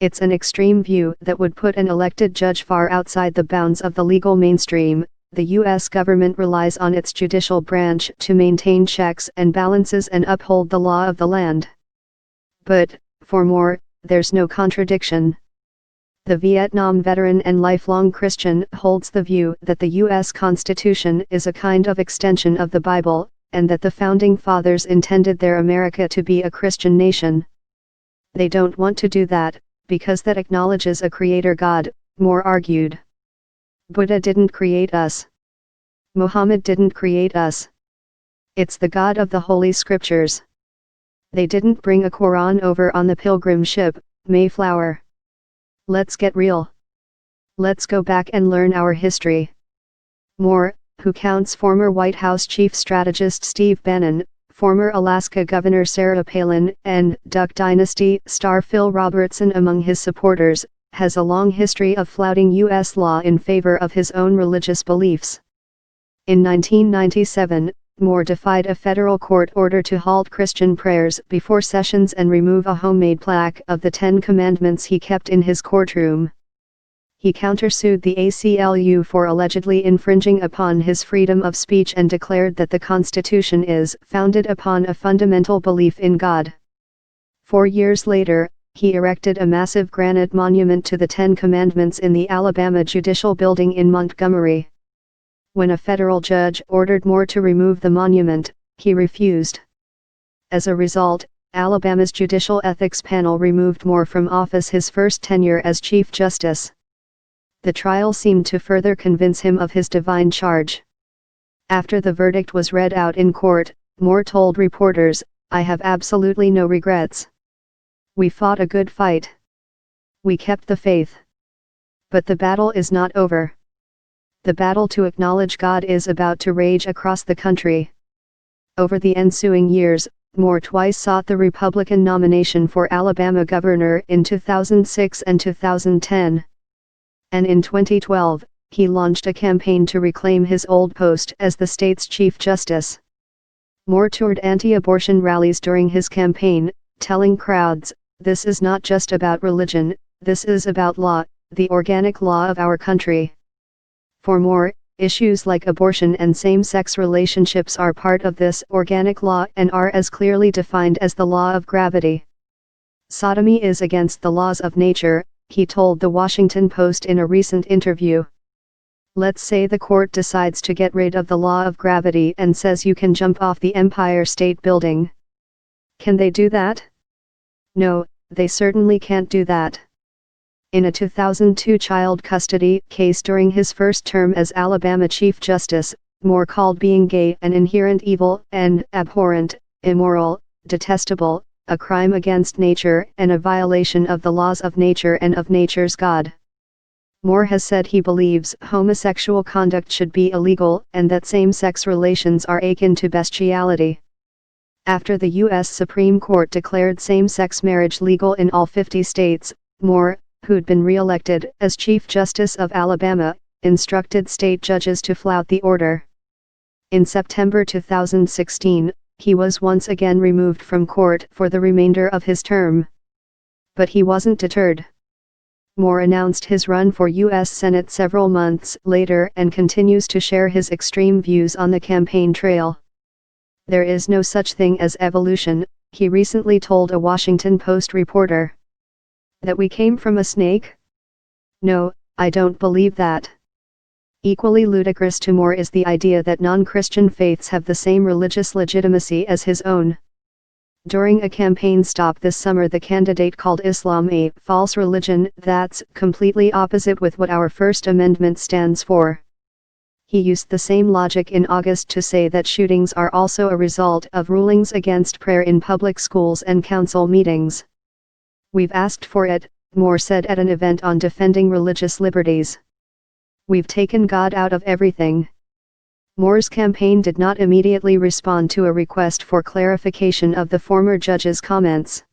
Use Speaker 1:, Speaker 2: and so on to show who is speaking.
Speaker 1: It's an extreme view that would put an elected judge far outside the bounds of the legal mainstream. The U.S. government relies on its judicial branch to maintain checks and balances and uphold the law of the land. But, for more, there's no contradiction. The Vietnam veteran and lifelong Christian holds the view that the U.S. Constitution is a kind of extension of the Bible, and that the Founding Fathers intended their America to be a Christian nation. They don't want to do that, because that acknowledges a creator God, Moore argued. Buddha didn't create us. Muhammad didn't create us. It's the God of the Holy Scriptures. They didn't bring a Quran over on the pilgrim ship, Mayflower. Let's get real. Let's go back and learn our history. Moore, who counts former White House chief strategist Steve Bannon, former Alaska Governor Sarah Palin, and Duck Dynasty star Phil Robertson among his supporters, has a long history of flouting U.S. law in favor of his own religious beliefs. In 1997, Moore defied a federal court order to halt Christian prayers before sessions and remove a homemade plaque of the Ten Commandments he kept in his courtroom. He countersued the ACLU for allegedly infringing upon his freedom of speech and declared that the Constitution is founded upon a fundamental belief in God. 4 years later, he erected a massive granite monument to the Ten Commandments in the Alabama Judicial Building in Montgomery. When a federal judge ordered Moore to remove the monument, he refused. As a result, Alabama's Judicial Ethics Panel removed Moore from office his first tenure as Chief Justice. The trial seemed to further convince him of his divine charge. After the verdict was read out in court, Moore told reporters, "I have absolutely no regrets. We fought a good fight. We kept the faith. But the battle is not over. The battle to acknowledge God is about to rage across the country." Over the ensuing years, Moore twice sought the Republican nomination for Alabama governor in 2006 and 2010. And in 2012, he launched a campaign to reclaim his old post as the state's Chief Justice. Moore toured anti-abortion rallies during his campaign, telling crowds, "This is not just about religion, this is about law, the organic law of our country." For Moore, issues like abortion and same-sex relationships are part of this organic law and are as clearly defined as the law of gravity. "Sodomy is against the laws of nature," he told the Washington Post in a recent interview. "Let's say the court decides to get rid of the law of gravity and says you can jump off the Empire State Building. Can they do that? No, they certainly can't do that." In a 2002 child custody case during his first term as Alabama Chief Justice, Moore called being gay an inherent evil and abhorrent, immoral, detestable, a crime against nature and a violation of the laws of nature and of nature's God. Moore has said he believes homosexual conduct should be illegal and that same-sex relations are akin to bestiality. After the U.S. Supreme Court declared same-sex marriage legal in all 50 states, Moore, who'd been re-elected as Chief Justice of Alabama, instructed state judges to flout the order. In September 2016, he was once again removed from court for the remainder of his term. But he wasn't deterred. Moore announced his run for U.S. Senate several months later and continues to share his extreme views on the campaign trail. "There is no such thing as evolution," he recently told a Washington Post reporter. "That we came from a snake? No, I don't believe that." Equally ludicrous to Moore is the idea that non-Christian faiths have the same religious legitimacy as his own. During a campaign stop this summer, the candidate called Islam a false religion that's completely opposite with what our First Amendment stands for. He used the same logic in August to say that shootings are also a result of rulings against prayer in public schools and council meetings. "We've asked for it," Moore said at an event on defending religious liberties. "We've taken God out of everything." Moore's campaign did not immediately respond to a request for clarification of the former judge's comments.